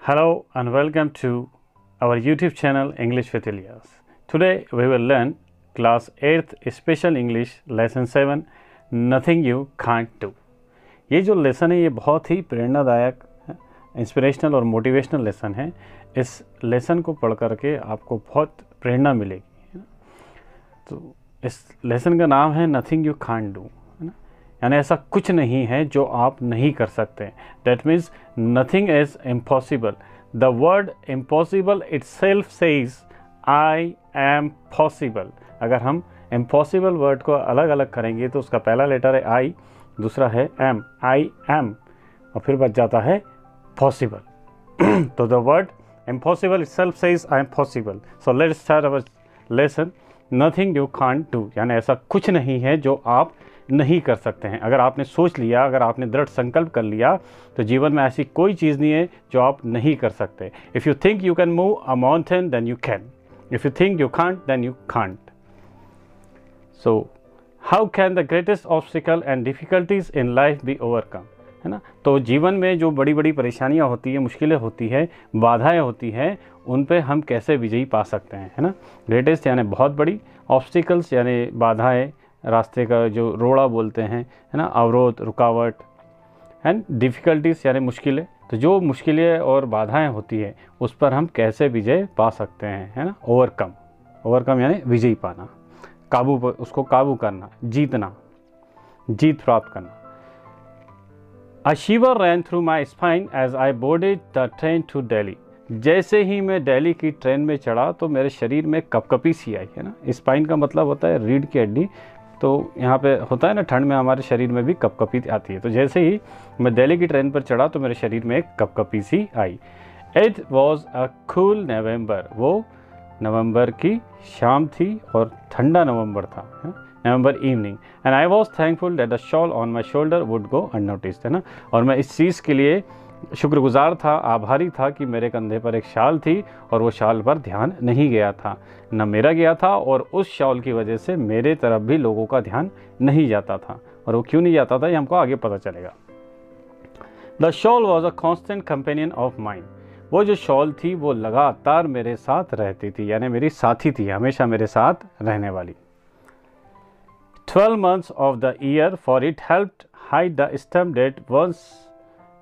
Hello and welcome to our YouTube channel English with Ilyas. Today we will learn class 8th special English lesson 7 Nothing You Can't Do. ये जो lesson है ये बहुत ही प्रेरणादायक inspirational और motivational lesson है। इस लेसन को पढ़ करके आपको बहुत प्रेरणा मिलेगी। तो इस लेसन का नाम है नथिंग यू कांट डू, है ना, यानी ऐसा कुछ नहीं है जो आप नहीं कर सकते। That means nothing is impossible. The word impossible itself says I am possible. अगर हम इम्पॉसिबल वर्ड को अलग अलग करेंगे तो उसका पहला लेटर है आई, दूसरा है एम, आई एम, और फिर बच जाता है पॉसिबल। तो the word impossible itself says I am possible. So let's start our lesson nothing you can't do, यानी ऐसा कुछ नहीं है जो आप नहीं कर सकते हैं। अगर आपने सोच लिया, अगर आपने दृढ़ संकल्प कर लिया तो जीवन में ऐसी कोई चीज़ नहीं है जो आप नहीं कर सकते। If you think you can move a mountain then you can, if you think you can't then you can't. So how can the greatest obstacle and difficulties in life be overcome, है ना। तो जीवन में जो बड़ी बड़ी परेशानियाँ होती हैं, मुश्किलें होती है, बाधाएं होती हैं, उन पे हम कैसे विजयी पा सकते हैं, है ना। ग्रेटेस्ट यानी बहुत बड़ी, ऑब्स्टिकल्स यानी बाधाएं, रास्ते का जो रोड़ा बोलते हैं, है ना, अवरोध, रुकावट, एंड डिफ़िकल्टीज यानी मुश्किलें। तो जो मुश्किलें और बाधाएं होती है उस पर हम कैसे विजय पा सकते हैं, है ना। ओवरकम, ओवरकम यानी विजयी पाना, काबू पर, उसको काबू करना, जीतना, जीत प्राप्त करना। A shiver ran through my spine as I boarded the train to Delhi. जैसे ही मैं दिल्ली की ट्रेन में चढ़ा तो मेरे शरीर में कपकपी सी आई, है ना। स्पाइन का मतलब होता है रीढ़ की हड्डी। तो यहाँ पे होता है ना, ठंड में हमारे शरीर में भी कपकपी आती है। तो जैसे ही मैं दिल्ली की ट्रेन पर चढ़ा तो मेरे शरीर में एक कपकपी सी आई। It was a cool November, वो नवंबर की शाम थी और ठंडा नवंबर था, November evening. And I was thankful that the shawl on my shoulder would go unnoticed, है ना। और मैं इस चीज़ के लिए शुक्रगुजार था, आभारी था कि मेरे कंधे पर एक शाल थी और वो शाल पर ध्यान नहीं गया था, न मेरा गया था, और उस शाल की वजह से मेरे तरफ भी लोगों का ध्यान नहीं जाता था। और वो क्यों नहीं जाता था ये हमको आगे पता चलेगा। The shawl was a constant companion of mind. वो जो शॉल थी वो लगातार मेरे साथ रहती थी, यानी मेरी साथी थी, हमेशा मेरे साथ रहने वाली। 12 months of the year, for it helped hide the stump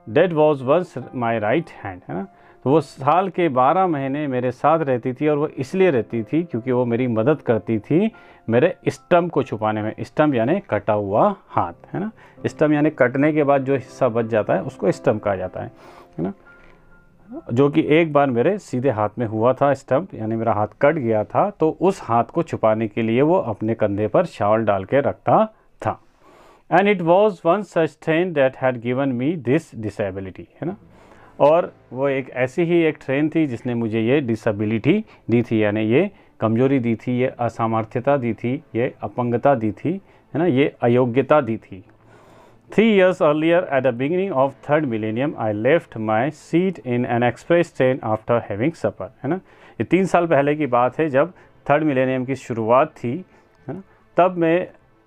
that was once my right hand, है ना। तो वो साल के 12 महीने मेरे साथ रहती थी, और वो इसलिए रहती थी क्योंकि वो मेरी मदद करती थी मेरे स्टम्प को छुपाने में। स्टम्प यानी कटा हुआ हाथ, है ना। स्टम्प यानी कटने के बाद जो हिस्सा बच जाता है उसको स्टम्प कहा जाता है ना। जो कि एक बार मेरे सीधे हाथ में हुआ था स्टम्प, यानी मेरा हाथ कट गया था, तो उस हाथ को छुपाने के लिए वो अपने कंधे पर शाल डाल के रखता था। And it was one such train that had given me this disability, है ना। और वो एक ऐसी ही एक ट्रेन थी जिसने मुझे ये डिसेबिलिटी दी थी, यानी ये कमजोरी दी थी, ये असामर्थ्यता दी थी, ये अपंगता दी थी, है ना, ये अयोग्यता दी थी। 3 years earlier, at the beginning of 3rd millennium, I left my seat in an express train after having supper, है ना। ये 3 साल पहले की बात है, जब 3rd मिलेनियम की शुरुआत थी, है ना। तब मैं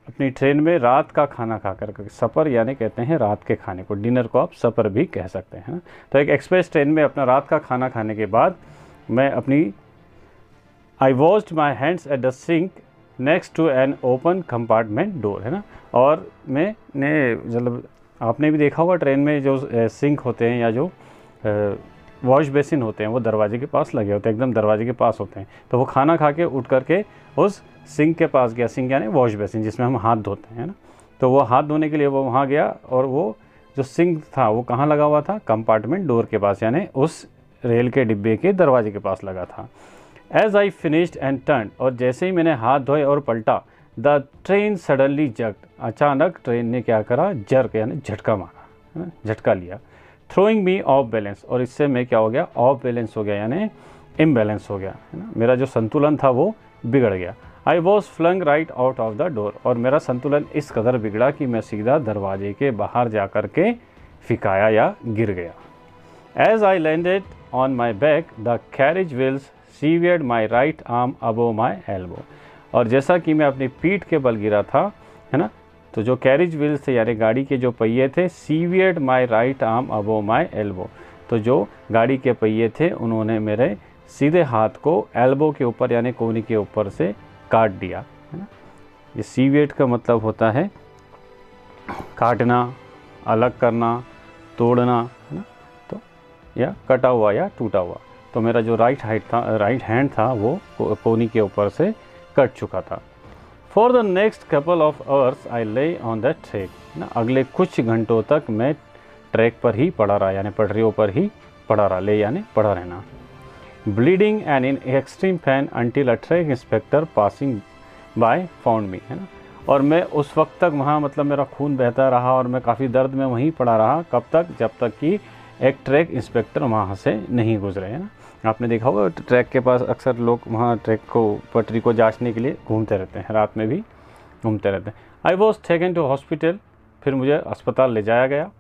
अपनी ट्रेन में रात का खाना खाकर, सफ़र यानी कहते हैं रात के खाने को, डिनर को आप सफ़र भी कह सकते हैं, ना। तो एक एक्सप्रेस ट्रेन में अपना रात का खाना खाने के बाद मैं अपनी I washed my hands at the sink next to an open compartment door, है ना। और मैंने मतलब आपने भी देखा होगा ट्रेन में जो सिंक होते हैं या जो वॉश बेसिन होते हैं वो दरवाजे के पास लगे होते हैं, एकदम दरवाजे के पास होते हैं। तो वो खाना खा के उठ करके उस सिंक के पास गया, सिंक यानी वॉश बेसिन जिसमें हम हाथ धोते हैं, ना। तो वो हाथ धोने के लिए वो वहाँ गया, और वो जो सिंक था वो कहाँ लगा हुआ था, कंपार्टमेंट डोर के पास, यानी उस रेल के डिब्बे के दरवाजे के पास लगा था। As I finished and turn, और जैसे ही मैंने हाथ धोए और पलटा, द ट्रेन सडनली जर्क्ड, अचानक ट्रेन ने क्या करा, जर्क यानी झटका मारा, है ना, झटका लिया। थ्रोइंग मी ऑफ बैलेंस, और इससे मैं क्या हो गया, ऑफ बैलेंस हो गया, यानी इम्बैलेंस हो गया, है ना। मेरा जो संतुलन था वो बिगड़ गया। I was flung right out of the door, और मेरा संतुलन इस कदर बिगड़ा कि मैं सीधा दरवाजे के बाहर जा कर के फिकाया या गिर गया। As I landed on my back, the carriage wheels severed my right arm above my elbow, और जैसा कि मैं अपनी पीठ के बल गिरा था, है ना, तो जो कैरेज व्हील्स थे यानी गाड़ी के जो पहिए थे, severed my right arm above my elbow, तो जो गाड़ी के पहिए थे उन्होंने मेरे सीधे हाथ को एल्बो के ऊपर यानी कोहनी के ऊपर से काट दिया, है ना। ये सीविएट का मतलब होता है काटना, अलग करना, तोड़ना, है ना, तो या कटा हुआ या टूटा हुआ। तो मेरा जो राइट हैंड था वो कोहनी के ऊपर से कट चुका था। For the next couple of hours I ले ऑन द ट्रैक, ना, अगले कुछ घंटों तक मैं ट्रैक पर ही पड़ा रहा, यानी पटरियों पर ही पड़ा रहा, ले यानी पड़ा रहना। Bleeding and in extreme pain until a track inspector passing by found me, है ना। और मैं उस वक्त तक वहाँ मतलब मेरा खून बहता रहा और मैं काफ़ी दर्द में वहीं पड़ा रहा। कब तक? जब तक कि एक ट्रैक इंस्पेक्टर वहाँ से नहीं गुजरे, है ना। आपने देखा होगा ट्रैक के पास अक्सर लोग वहाँ ट्रैक को, पटरी को जांचने के लिए घूमते रहते हैं, रात में भी घूमते रहते हैं। I was taken to hospital, फिर मुझे अस्पताल ले जाया गया।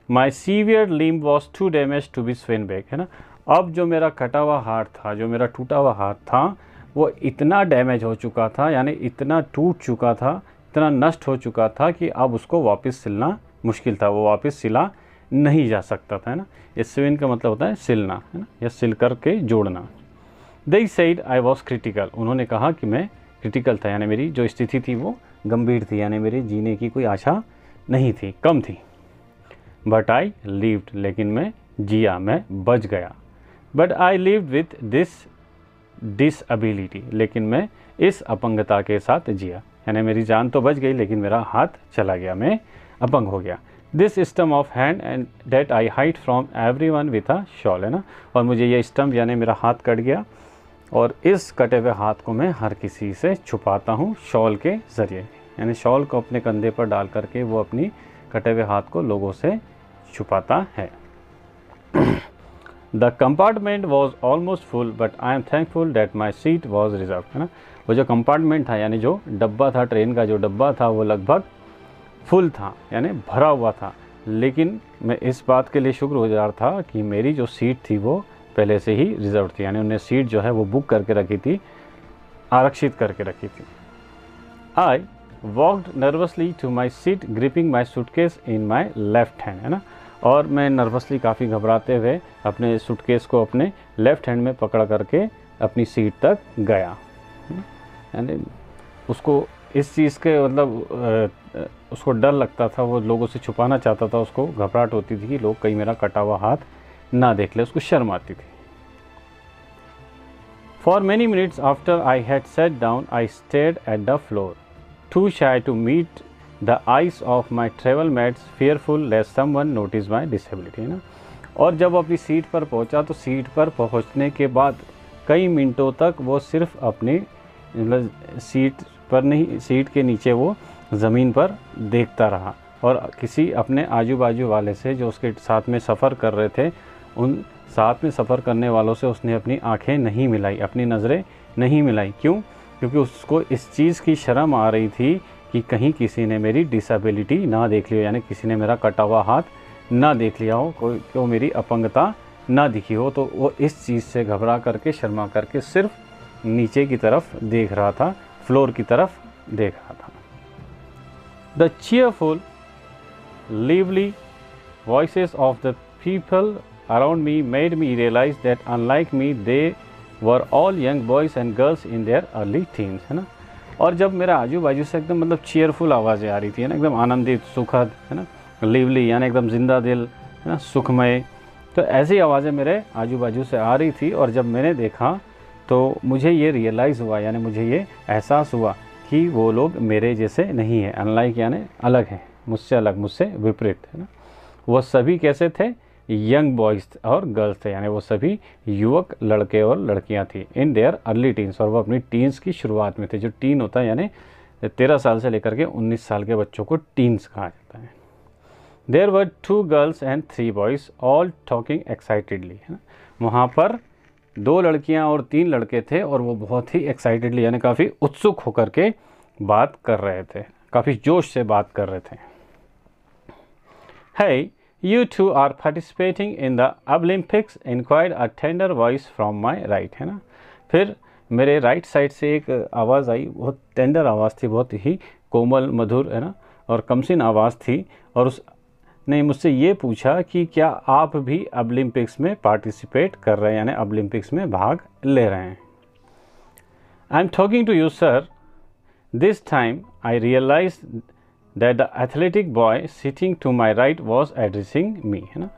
My severe limb was too damage to be sewn back, है ना। अब जो मेरा कटा हुआ हाथ था, जो मेरा टूटा हुआ हाथ था, वो इतना डैमेज हो चुका था, यानी इतना टूट चुका था, इतना नष्ट हो चुका था कि अब उसको वापस सिलना मुश्किल था, वो वापस सिला नहीं जा सकता था, है ना। ये स्विन का मतलब होता है सिलना, है ना, या सिल करके जोड़ना। They said I was critical, उन्होंने कहा कि मैं क्रिटिकल था, यानी मेरी जो स्थिति थी वो गंभीर थी, यानी मेरी जीने की कोई आशा नहीं थी, कम थी। बट आई लिव्ड, लेकिन मैं जिया, मैं बच गया। But I lived with this disability, लेकिन मैं इस अपंगता के साथ जिया, यानी मेरी जान तो बच गई लेकिन मेरा हाथ चला गया, मैं अपंग हो गया। This stump of hand and that I hide from everyone with a shawl, है ना। और मुझे ये स्टम्प यानी मेरा हाथ कट गया और इस कटे हुए हाथ को मैं हर किसी से छुपाता हूँ शॉल के ज़रिए, यानी शॉल को अपने कंधे पर डाल करके वो अपनी कटे हुए हाथ को लोगों से छुपाता है। The compartment was almost full but I am thankful that my seat was reserve, है ना। वो जो कंपार्टमेंट था यानी जो डब्बा था, ट्रेन का जो डब्बा था वो लगभग फुल था, यानी भरा हुआ था, लेकिन मैं इस बात के लिए शुक्रगुजार था कि मेरी जो सीट थी वो पहले से ही रिजर्व थी, यानी उन्हें सीट जो है वो बुक करके रखी थी, आरक्षित करके रखी थी। I walked nervously to my seat gripping my suitcase in my left hand, है ना। और मैं नर्वसली काफ़ी घबराते हुए अपने सूटकेस को अपने लेफ्ट हैंड में पकड़ करके अपनी सीट तक गया, यानी उसको इस चीज़ के मतलब उसको डर लगता था, वो लोगों से छुपाना चाहता था, उसको घबराहट होती थी कि लोग कहीं मेरा कटा हुआ हाथ ना देख ले, उसको शर्म आती थी। For many minutes after I had set down I stared at the floor too shy to meet the eyes of my travel mates fearful lest someone notice my disability, है ना। और जब अपनी सीट पर पहुंचा तो सीट पर पहुंचने के बाद कई मिनटों तक वो सिर्फ अपनी मतलब सीट पर नहीं, सीट के नीचे वो ज़मीन पर देखता रहा और किसी अपने आजू बाजू वाले से जो उसके साथ में सफ़र कर रहे थे, उन साथ में सफ़र करने वालों से उसने अपनी आंखें नहीं मिलाई, अपनी नज़रें नहीं मिलाई। क्यों? क्योंकि उसको इस चीज़ की शर्म आ रही थी कि कहीं किसी ने मेरी डिसेबिलिटी ना देख लिया, यानी किसी ने मेरा कटा हुआ हाथ ना देख लिया हो, कोई मेरी अपंगता ना दिखी हो। तो वो इस चीज़ से घबरा करके, शर्मा करके सिर्फ नीचे की तरफ देख रहा था, फ्लोर की तरफ देख रहा था। The cheerful lively voices of the people around me made me realize that unlike me they were all young boys and girls in their early teens, है ना। और जब मेरा आजू बाजू से एकदम मतलब चीयरफुल आवाज़ें आ रही थी, है ना, एकदम आनंदित, सुखद, है ना, लिवली यानी एकदम जिंदा दिल, है ना, सुखमय, तो ऐसी आवाज़ें मेरे आजू बाजू से आ रही थी। और जब मैंने देखा तो मुझे ये रियलाइज़ हुआ, यानी मुझे ये एहसास हुआ कि वो लोग मेरे जैसे नहीं हैं, अनलाइक यानी अलग हैं, मुझसे अलग, मुझसे विपरीत, है ना। वो सभी कैसे थे? यंग बॉयज़ और गर्ल्स थे, यानी वो सभी युवक लड़के और लड़कियां थी, इन देयर अर्ली टीन्स, और वो अपनी टीन्स की शुरुआत में थे। जो टीन होता है यानी 13 साल से लेकर के 19 साल के बच्चों को टीन्स कहा जाता है। There were 2 girls and 3 boys all talking excitedly, है ना। वहाँ पर 2 लड़कियाँ और 3 लड़के थे और वो बहुत ही एक्साइटेडली यानी काफ़ी उत्सुक होकर के बात कर रहे थे, काफ़ी जोश से बात कर रहे थे। Hey, you two are participating in the Olympics, inquired a tender voice from my right, है ना। फिर मेरे राइट साइड से एक आवाज़ आई, बहुत टेंडर आवाज़ थी, बहुत ही कोमल, मधुर, है ना, और कमसिन आवाज़ थी। और उस ने मुझसे ये पूछा कि क्या आप भी ओलंपिक्स में पार्टिसिपेट कर रहे हैं, यानी ओलंपिक्स में भाग ले रहे हैं। I am talking to you sir, this time I realise that the athletic boy sitting to my right was addressing me, है ना।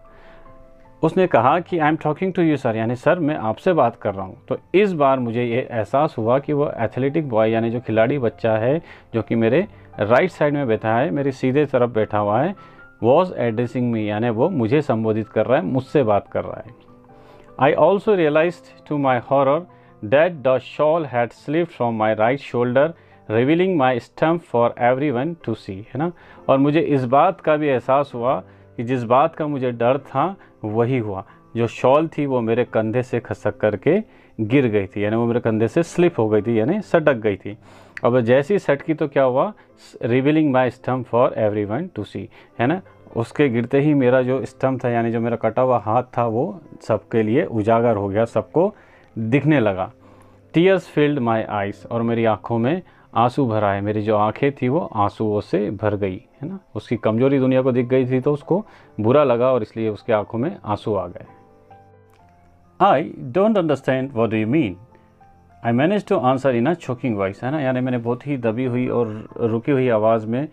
उसने कहा कि I am talking to you sir, यानी सर मैं आपसे बात कर रहा हूँ। तो इस बार मुझे ये एहसास हुआ कि वो एथलेटिक बॉय यानी जो खिलाड़ी बच्चा है जो कि मेरे राइट साइड में बैठा है, मेरी सीधे तरफ बैठा हुआ है, वॉज एड्रेसिंग मी, यानी वो मुझे संबोधित कर रहा है, मुझसे बात कर रहा है। I also realised to my horror that the shawl had slipped from my right shoulder revealing my stump for everyone to see, है ना। और मुझे इस बात का भी एहसास हुआ कि जिस बात का मुझे डर था वही हुआ, जो शॉल थी वो मेरे कंधे से खसक करके गिर गई थी, यानी वो मेरे कंधे से स्लिप हो गई थी, यानी सटक गई थी। अब जैसी सटकी तो क्या हुआ, revealing my stump for everyone to see, है ना। उसके गिरते ही मेरा जो स्टम्प था यानी जो मेरा कटा हुआ हाथ था वो सबके लिए उजागर हो गया, सबको दिखने लगा। टीयर्स फिल्ड माई आइज़, और मेरी आँखों में आंसू भरा है, मेरी जो आंखें थी वो आंसुओं से भर गई, है ना। उसकी कमजोरी दुनिया को दिख गई थी तो उसको बुरा लगा और इसलिए उसके आंखों में आंसू आ गए। I don't understand what do you mean, I manage to answer in a choking voice, है ना। यानी मैंने बहुत ही दबी हुई और रुकी हुई आवाज़ में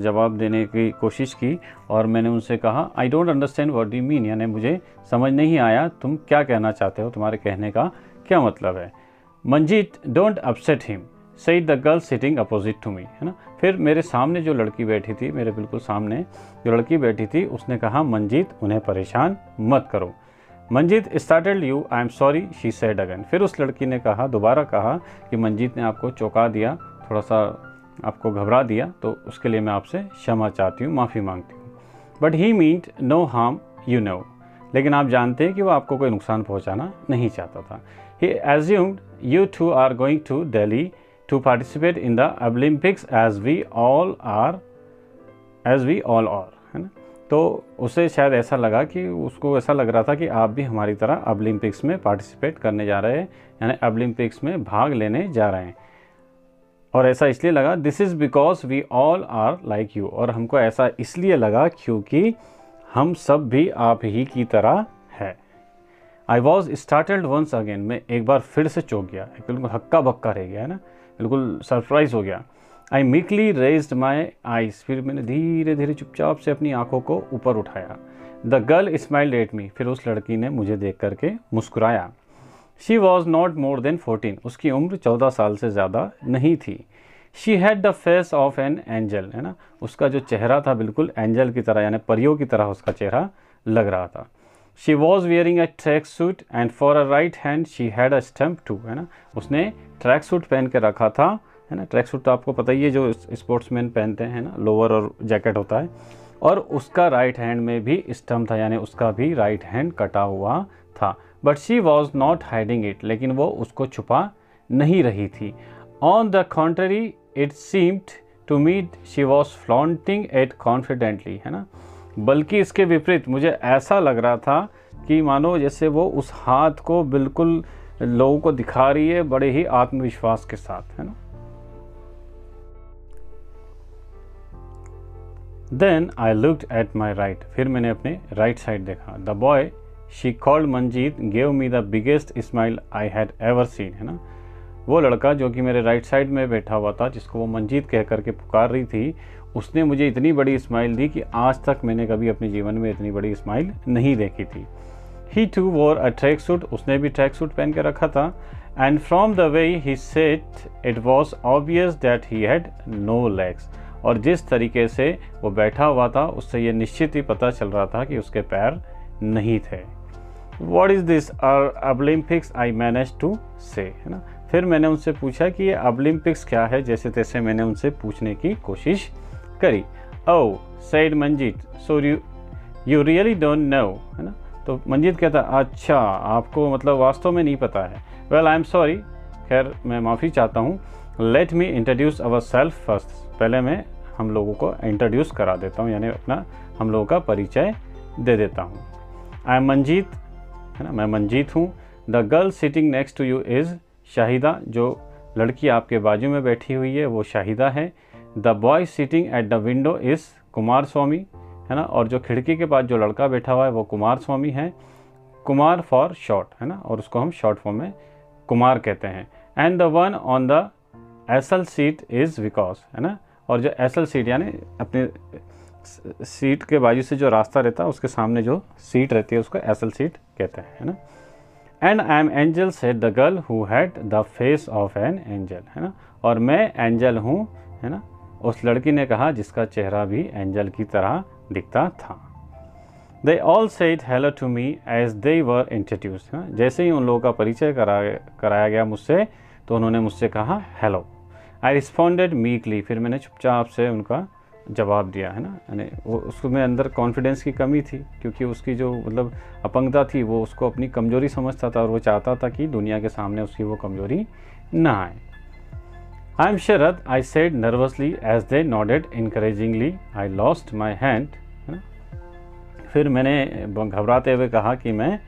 जवाब देने की कोशिश की और मैंने उनसे कहा आई don't understand what do you mean, यानी मुझे समझ नहीं आया तुम क्या कहना चाहते हो, तुम्हारे कहने का क्या मतलब है। Manjeet don't upset him said the girl sitting opposite to me, है ना। फिर मेरे सामने जो लड़की बैठी थी, मेरे बिल्कुल सामने जो लड़की बैठी थी, उसने कहा मंजीत उन्हें परेशान मत करो। Manjeet started you, I am sorry, she said again. फिर उस लड़की ने कहा, दोबारा कहा कि मंजीत ने आपको चौंका दिया, थोड़ा सा आपको घबरा दिया, तो उसके लिए मैं आपसे क्षमा चाहती हूँ, माफ़ी मांगती हूँ। But he meant no harm you know, लेकिन आप जानते हैं कि वो आपको कोई नुकसान पहुँचाना नहीं चाहता था। He assumed you two are going to Delhi to participate in the Olympics as we all are, है ना। तो उसे शायद ऐसा लगा कि उसको ऐसा लग रहा था कि आप भी हमारी तरह ओलंपिक्स में पार्टिसिपेट करने जा रहे हैं, यानी ओलंपिक्स में भाग लेने जा रहे हैं। और ऐसा इसलिए लगा, this is because we all are like you, और हमको ऐसा इसलिए लगा क्योंकि हम सब भी आप ही की तरह है। I was startled once again, मैं एक बार फिर से चौंक गया, बिल्कुल हक्का बक्का रह गया, है ना, बिल्कुल सरप्राइज हो गया। आई मीकली रेज्ड माई आइज़, फिर मैंने धीरे धीरे चुपचाप से अपनी आंखों को ऊपर उठाया। The girl smiled at me, फिर उस लड़की ने मुझे देख करके मुस्कुराया। She was not more than 14, उसकी उम्र 14 साल से ज़्यादा नहीं थी। She had the face of an angel, है ना, उसका जो चेहरा था बिल्कुल एंजल की तरह, यानी परियों की तरह उसका चेहरा लग रहा था। She was wearing a track suit and for a right hand she had a stump too, है ना, उसने ट्रैक सूट पहन के रखा था, है ना। ट्रैक सूट तो आपको पता ही है जो स्पोर्ट्समैन पहनते हैं ना, लोअर और जैकेट होता है, और उसका राइट हैंड में भी स्टम्प था, यानी उसका भी राइट हैंड कटा हुआ था। But she was not hiding it, लेकिन वो उसको छुपा नहीं रही थी। On the contrary it seemed to me she was flaunting it confidently, है ना, बल्कि इसके विपरीत मुझे ऐसा लग रहा था कि मानो जैसे वो उस हाथ को बिल्कुल लोगों को दिखा रही है बड़े ही आत्मविश्वास के साथ, है ना। Then I looked at my right, फिर मैंने अपने राइट साइड देखा। The boy she called Manjeet gave me the biggest smile I had ever seen, है ना। वो लड़का जो कि मेरे राइट साइड में बैठा हुआ था, जिसको वो मंजीत कह करके पुकार रही थी, उसने मुझे इतनी बड़ी स्माइल दी कि आज तक मैंने कभी अपने जीवन में इतनी बड़ी स्माइल नहीं देखी थी। ही टू वोर अ ट्रैक सूट, उसने भी ट्रैक सूट पहन के रखा था। And from the way he sat it was obvious that he had no legs, और जिस तरीके से वो बैठा हुआ था उससे ये निश्चित ही पता चल रहा था कि उसके पैर नहीं थे। What is this Olympics, I manage to say, है ना। फिर मैंने उनसे पूछा कि ये ओलंपिक्स क्या है, जैसे तैसे मैंने उनसे पूछने की कोशिश करी। Oh said Manjeet, so you really don't know, है ना। तो मंजीत कहता, अच्छा आपको मतलब वास्तव में नहीं पता है। वेल आई एम सॉरी, खैर मैं माफ़ी चाहता हूँ। Let me introduce our self first, पहले मैं हम लोगों को इंट्रोड्यूस करा देता हूँ, यानी अपना हम लोगों का परिचय दे देता हूँ। आई एम मंजीत, है ना, मैं मंजीत हूँ। The girl sitting next to you is Shahida, जो लड़की आपके बाजू में बैठी हुई है वो शाहिदा है। The boy sitting at the window is Kumar Swamy, है ना, और जो खिड़की के पास जो लड़का बैठा हुआ है वो कुमार स्वामी है, कुमार फॉर शॉर्ट, है ना, और उसको हम शॉर्ट फॉर्म में कुमार कहते हैं। And the one on the aisle seat is Vikas, है ना, और जो एसल सीट यानी अपने सीट के बाजू से जो रास्ता रहता है उसके सामने जो सीट रहती है उसको एसल सीट कहते हैं, है ना। And I am angel said the girl who had the face of an angel, है ना, और मैं एंजल हूँ, है ना, उस लड़की ने कहा जिसका चेहरा भी एंजल की तरह दिखता था। They all said hello to me as they were introduced, है ना, जैसे ही उन लोगों का परिचय कराया गया मुझसे तो उन्होंने मुझसे कहा हेलो। I responded meekly, फिर मैंने चुपचाप से उनका जवाब दिया, है ना, यानी वो उसको में अंदर कॉन्फिडेंस की कमी थी क्योंकि उसकी जो मतलब अपंगता थी वो उसको अपनी कमज़ोरी समझता था और वो चाहता था कि दुनिया के सामने उसकी वो कमज़ोरी ना आए। I am Sharad, I said nervously as they nodded encouragingly. I lost my hand, है ना, फिर मैंने घबराते हुए कहा कि मैं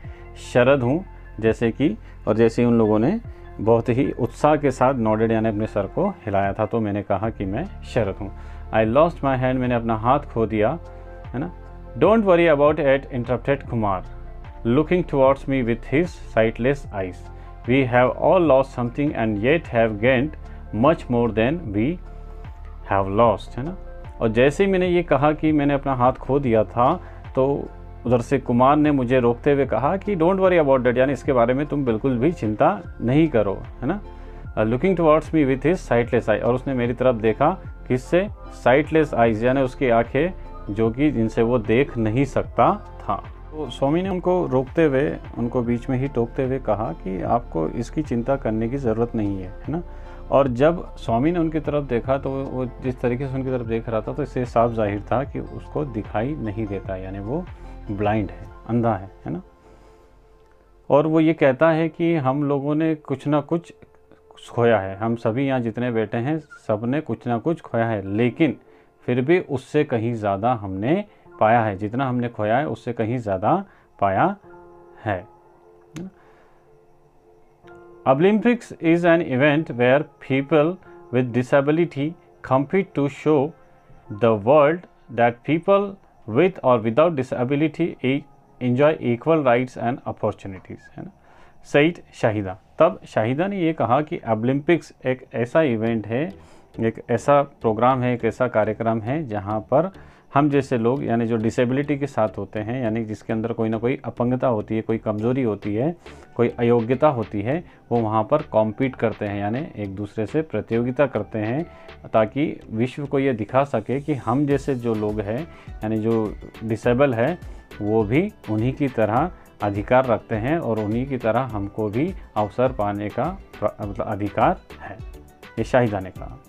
शरद हूँ, जैसे कि, और जैसे ही उन लोगों ने बहुत ही उत्साह के साथ नोडेड यानी अपने सर को हिलाया था तो मैंने कहा कि मैं शरद हूँ। आई लॉस्ट माई हैंड, मैंने अपना हाथ खो दिया, है ना। Don't worry about it, interrupted Kumar, looking towards me with his sightless eyes. We have all lost something and yet have gained much more than we have lost, है ना। और जैसे ही मैंने ये कहा कि मैंने अपना हाथ खो दिया था तो उधर से कुमार ने मुझे रोकते हुए कहा कि डोंट वरी अबाउट दैट, यानी इसके बारे में तुम बिल्कुल भी चिंता नहीं करो, है ना। Looking towards me with his sightless eye, और उसने मेरी तरफ देखा, किससे, साइटलेस आइज, यानी उसकी आंखें जो कि जिनसे वो देख नहीं सकता था। तो स्वामी ने उनको रोकते हुए, उनको बीच में ही टोकते हुए कहा कि आपको इसकी चिंता करने की ज़रूरत नहीं है ना। और जब स्वामी ने उनकी तरफ देखा तो वो जिस तरीके से उनकी तरफ देख रहा था तो इससे साफ जाहिर था कि उसको दिखाई नहीं देता, यानी वो ब्लाइंड है, अंधा है ना। और वो ये कहता है कि हम लोगों ने कुछ ना कुछ खोया है, हम सभी यहाँ जितने बैठे हैं सब ने कुछ ना कुछ खोया है, लेकिन फिर भी उससे कहीं ज़्यादा हमने पाया है, जितना हमने खोया है उससे कहीं ज़्यादा पाया है। Olympics is an event where people with disability compete to show the world that people with or without disability enjoy equal rights and opportunities, है ना। सईद शाहिदा, तब शाहिदा ने ये कहा कि ओलंपिक्स एक ऐसा इवेंट है, एक ऐसा प्रोग्राम है, एक ऐसा कार्यक्रम है जहाँ पर हम जैसे लोग यानी जो डिसेबिलिटी के साथ होते हैं, यानी जिसके अंदर कोई ना कोई अपंगता होती है, कोई कमज़ोरी होती है, कोई अयोग्यता होती है, वो वहाँ पर कॉम्पीट करते हैं, यानी एक दूसरे से प्रतियोगिता करते हैं ताकि विश्व को ये दिखा सके कि हम जैसे जो लोग हैं यानी जो डिसेबल है वो भी उन्हीं की तरह अधिकार रखते हैं और उन्हीं की तरह हमको भी अवसर पाने का मतलब अधिकार है, ये शाहिदा ने कहा।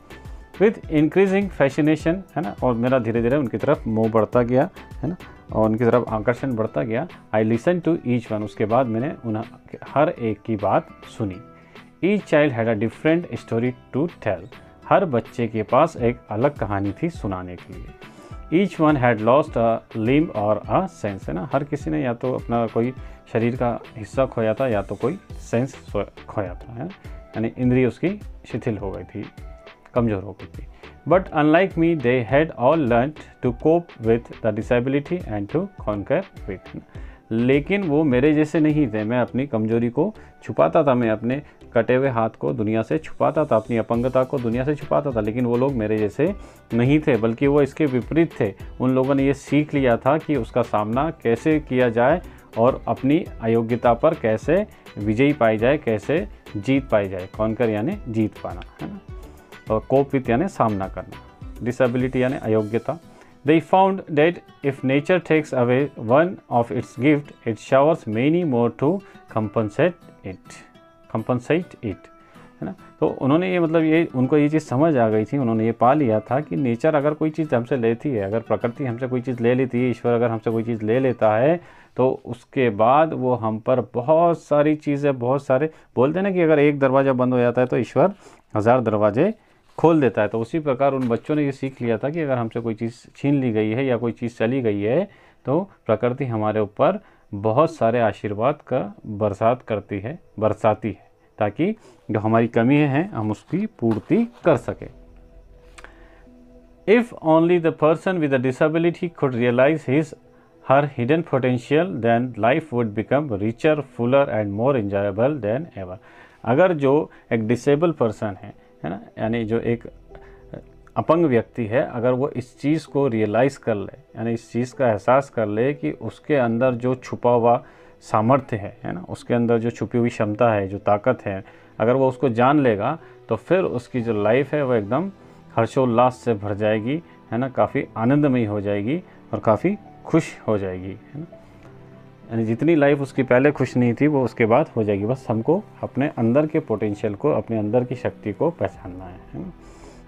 विथ इंक्रीजिंग फैसिनेशन, है ना, और मेरा धीरे धीरे उनकी तरफ मोह बढ़ता गया, है ना, और उनकी तरफ आकर्षण बढ़ता गया। I listen to each one, उसके बाद मैंने उन्हें हर एक की बात सुनी। Each child had a different story to tell, हर बच्चे के पास एक अलग कहानी थी सुनाने के लिए। Each one had lost a limb और अ सेंस, है ना, हर किसी ने या तो अपना कोई शरीर का हिस्सा खोया था या तो कोई सेंस खोया था, है, यानी इंद्रिय उसकी शिथिल हो गई थी, कमज़ोर हो गई थी। But unlike me they had all learn to cope with the disability and to conquer with, लेकिन वो मेरे जैसे नहीं थे, मैं अपनी कमज़ोरी को छुपाता था, मैं अपने कटे हुए हाथ को दुनिया से छुपाता था, अपनी अपंगता को दुनिया से छुपाता था, लेकिन वो लोग मेरे जैसे नहीं थे, बल्कि वो इसके विपरीत थे। उन लोगों ने ये सीख लिया था कि उसका सामना कैसे किया जाए और अपनी अयोग्यता पर कैसे विजयी पाई जाए, कैसे जीत पाई जाए। कॉन्कर यानी जीत पाना, है ना, और कोप विथ यानी सामना करना, डिसेबिलिटी यानी अयोग्यता। They found that if nature takes away one of its gift, it showers many more to compensate it, है ना। तो उन्होंने ये मतलब ये उनको ये चीज़ समझ आ गई थी, उन्होंने ये पा लिया था कि नेचर अगर कोई चीज़ हमसे लेती है, अगर प्रकृति हमसे कोई चीज़ ले लेती है, ईश्वर अगर हमसे कोई चीज़ ले लेता है तो उसके बाद वो हम पर बहुत सारी चीज़ें, बहुत सारे बोलते हैं ना कि अगर एक दरवाज़ा बंद हो जाता है तो ईश्वर 1000 दरवाजे खोल देता है। तो उसी प्रकार उन बच्चों ने ये सीख लिया था कि अगर हमसे कोई चीज़ छीन ली गई है या कोई चीज़ चली गई है तो प्रकृति हमारे ऊपर बहुत सारे आशीर्वाद का बरसाती है ताकि जो हमारी कमी है हम उसकी पूर्ति कर सकें। If only the person with a disability could realize his her hidden potential, then life would become richer, fuller and more enjoyable than ever. अगर जो एक डिसेबल पर्सन है ना, यानी जो एक अपंग व्यक्ति है, अगर वो इस चीज़ को रियलाइज़ कर ले, यानी इस चीज़ का एहसास कर ले कि उसके अंदर जो छुपा हुआ सामर्थ्य है ना, उसके अंदर जो छुपी हुई क्षमता है, जो ताकत है, अगर वो उसको जान लेगा तो फिर उसकी जो लाइफ है वो एकदम हर्षोल्लास से भर जाएगी, है ना, काफ़ी आनंदमयी हो जाएगी और काफ़ी खुश हो जाएगी, है ना। यानी जितनी लाइफ उसकी पहले खुश नहीं थी वो उसके बाद हो जाएगी। बस हमको अपने अंदर के पोटेंशियल को, अपने अंदर की शक्ति को पहचानना है ना।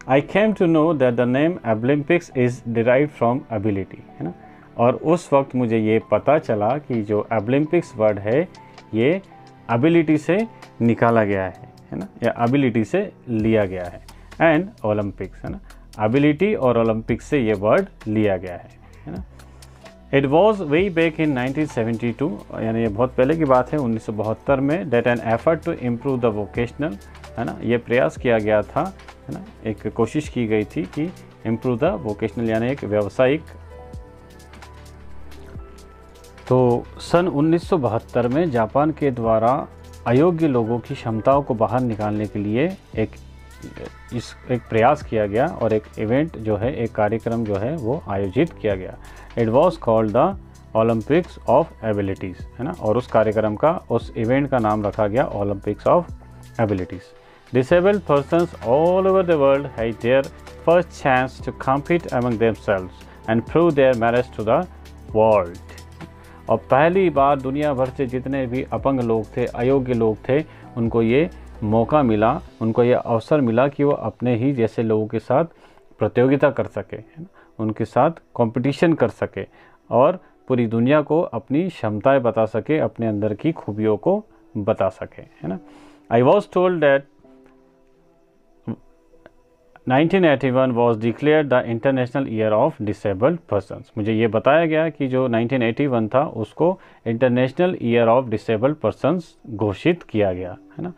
I came to know that the name Olympics is derived from ability, है ना। और उस वक्त मुझे ये पता चला कि जो ओलंपिक्स वर्ड है ये एबिलिटी से निकाला गया है ना, या एबिलिटी से लिया गया है। एंड ओलंपिक्स, है ना, एबिलिटी और ओलंपिक्स से ये वर्ड लिया गया है ना। It was way back in 1972, यानी ये बहुत पहले की बात है, 1972 में, that an effort to improve the vocational, है ना, ये प्रयास किया गया था, है ना, एक कोशिश की गई थी कि इम्प्रूव द वोकेशनल यानी एक व्यावसायिक। तो सन 1972 में जापान के द्वारा अयोग्य लोगों की क्षमताओं को बाहर निकालने के लिए एक प्रयास किया गया और एक इवेंट जो है, एक कार्यक्रम जो है वो आयोजित किया गया। It was called the Olympics of abilities, है ना, और उस कार्यक्रम का, उस इवेंट का नाम रखा गया Olympics of abilities. Disabled persons all over the world had their first chance to compete among themselves and prove their merits to the world. और पहली बार दुनिया भर से जितने भी अपंग लोग थे, अयोग्य लोग थे, उनको ये मौका मिला, उनको ये अवसर मिला कि वो अपने ही जैसे लोगों के साथ प्रतियोगिता कर सके, है ना, उनके साथ कंपटीशन कर सके और पूरी दुनिया को अपनी क्षमताएं बता सके, अपने अंदर की खूबियों को बता सके, है ना। I was told that 1981 was declared the international year of disabled persons. मुझे ये बताया गया कि जो 1981 था उसको international year of disabled persons घोषित किया गया, है ना।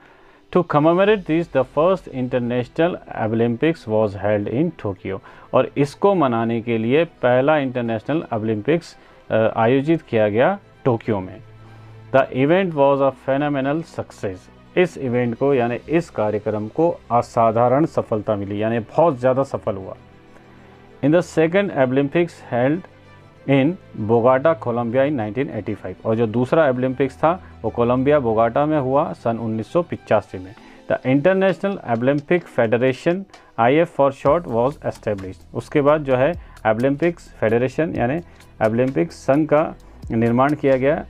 To commemorate this, the first international Olympics was held in Tokyo। और इसको मनाने के लिए पहला इंटरनेशनल ओलंपिक्स आयोजित किया गया टोक्यो में। The event was a phenomenal success। इस इवेंट को, यानी इस कार्यक्रम को असाधारण सफलता मिली, यानी बहुत ज़्यादा सफल हुआ। In the second Olympics held in Bogota Colombia in 1985, और जो दूसरा ओलंपिक्स था वो कोलंबिया बोगाटा में हुआ सन 1985 में। The international Olympic federation, IF for short, was established. उसके बाद जो है ओलंपिक्स फेडरेशन यानी ओलंपिक संघ का निर्माण किया गया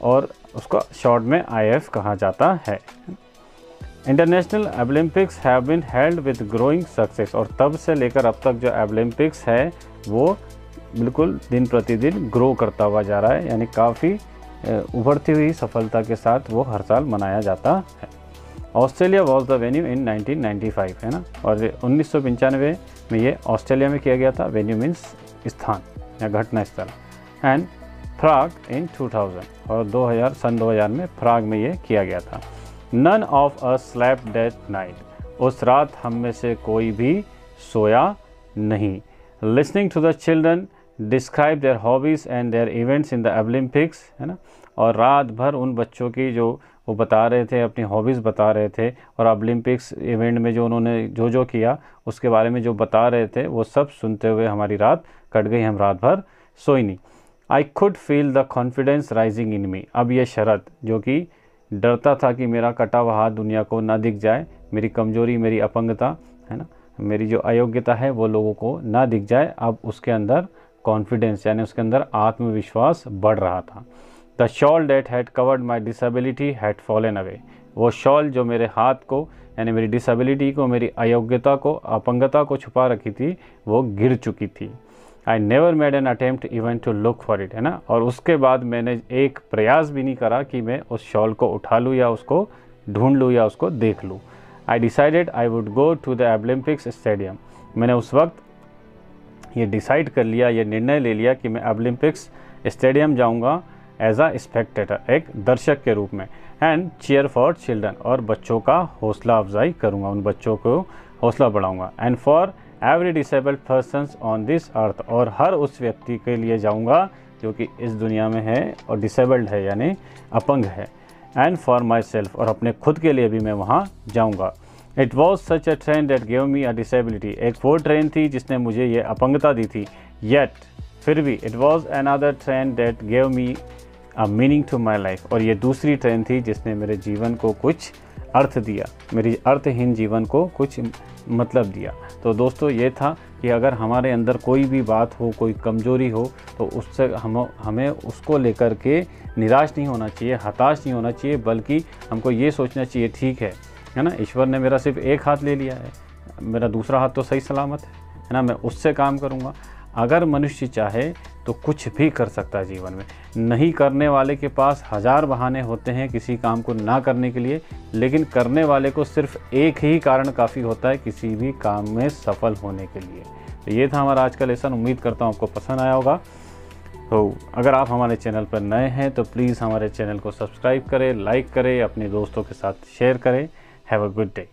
और उसका शॉर्ट में IF कहा जाता है। International Olympics have been held with growing success, और तब से लेकर अब तक जो ओलंपिक्स है वो बिल्कुल दिन प्रतिदिन ग्रो करता हुआ जा रहा है, यानी काफ़ी उभरती हुई सफलता के साथ वो हर साल मनाया जाता है। ऑस्ट्रेलिया वॉज द वेन्यू इन 1995, है ना, और 1995 में ये ऑस्ट्रेलिया में किया गया था। वेन्यू मीन्स स्थान या घटना स्थल। एंड प्राग इन 2000, और सन 2000 में प्राग में ये किया गया था। None of us slept that night, उस रात हम में से कोई भी सोया नहीं। Listening to the children describe their hobbies and their events in the Olympics, है ना, और रात भर उन बच्चों की जो वो बता रहे थे, अपनी हॉबीज़ बता रहे थे, और ओलंपिक्स इवेंट में जो उन्होंने जो किया उसके बारे में जो बता रहे थे वो सब सुनते हुए हमारी रात कट गई, हम रात भर सोई नहीं। I could feel the confidence rising in me, अब ये शरत जो कि डरता था कि मेरा कटा हुआ हाथ दुनिया को ना दिख जाए, मेरी कमजोरी, मेरी अपंगता, है ना, मेरी जो अयोग्यता है वो लोगों को ना दिख जाए, अब उसके अंदर कॉन्फिडेंस यानी उसके अंदर आत्मविश्वास बढ़ रहा था। The shawl that had covered my disability had fallen away, वो शॉल जो मेरे हाथ को यानी मेरी डिसेबिलिटी को, मेरी अयोग्यता को, अपंगता को छुपा रखी थी, वो गिर चुकी थी। I never made an attempt even to look for it, है ना, और उसके बाद मैंने एक प्रयास भी नहीं करा कि मैं उस शॉल को उठा लूँ या उसको ढूंढ लूँ या उसको देख लूँ। I decided I would go to the Olympics stadium, मैंने उस वक्त ये डिसाइड कर लिया, ये निर्णय ले लिया कि मैं ओलंपिक्स स्टेडियम जाऊंगा एज अ स्पेक्टेटर, एक दर्शक के रूप में, एंड चीयर फॉर चिल्ड्रन, और बच्चों का हौसला अफजाई करूंगा, उन बच्चों को हौसला बढ़ाऊंगा, and for every disabled persons on this earth, और हर उस व्यक्ति के लिए जाऊंगा जो कि इस दुनिया में है और डिसेबल्ड है यानी अपंग है। एंड फॉर माई सेल्फ, और अपने खुद के लिए भी मैं वहाँ जाऊँगा। It was such a train that gave me a disability, एक वो ट्रेन थी जिसने मुझे ये अपंगता दी थी। येट, फिर भी, it was another train that gave me a meaning to my life, और ये दूसरी ट्रेन थी जिसने मेरे जीवन को कुछ अर्थ दिया, मेरी अर्थहीन जीवन को कुछ मतलब दिया। तो दोस्तों ये था कि अगर हमारे अंदर कोई भी बात हो, कोई कमज़ोरी हो, तो उससे हमें उसको लेकर के निराश नहीं होना चाहिए, हताश नहीं होना चाहिए, बल्कि हमको ये सोचना चाहिए ठीक है ना, ईश्वर ने मेरा सिर्फ एक हाथ ले लिया है, मेरा दूसरा हाथ तो सही सलामत है ना, मैं उससे काम करूँगा। अगर मनुष्य चाहे तो कुछ भी कर सकता है जीवन में। नहीं करने वाले के पास हज़ार बहाने होते हैं किसी काम को ना करने के लिए, लेकिन करने वाले को सिर्फ एक ही कारण काफ़ी होता है किसी भी काम में सफल होने के लिए। तो ये था हमारा आज का लेसन, उम्मीद करता हूँ आपको पसंद आया होगा। तो अगर आप हमारे चैनल पर नए हैं तो प्लीज़ हमारे चैनल को सब्सक्राइब करें, लाइक करें, अपने दोस्तों के साथ शेयर करें। Have a good day.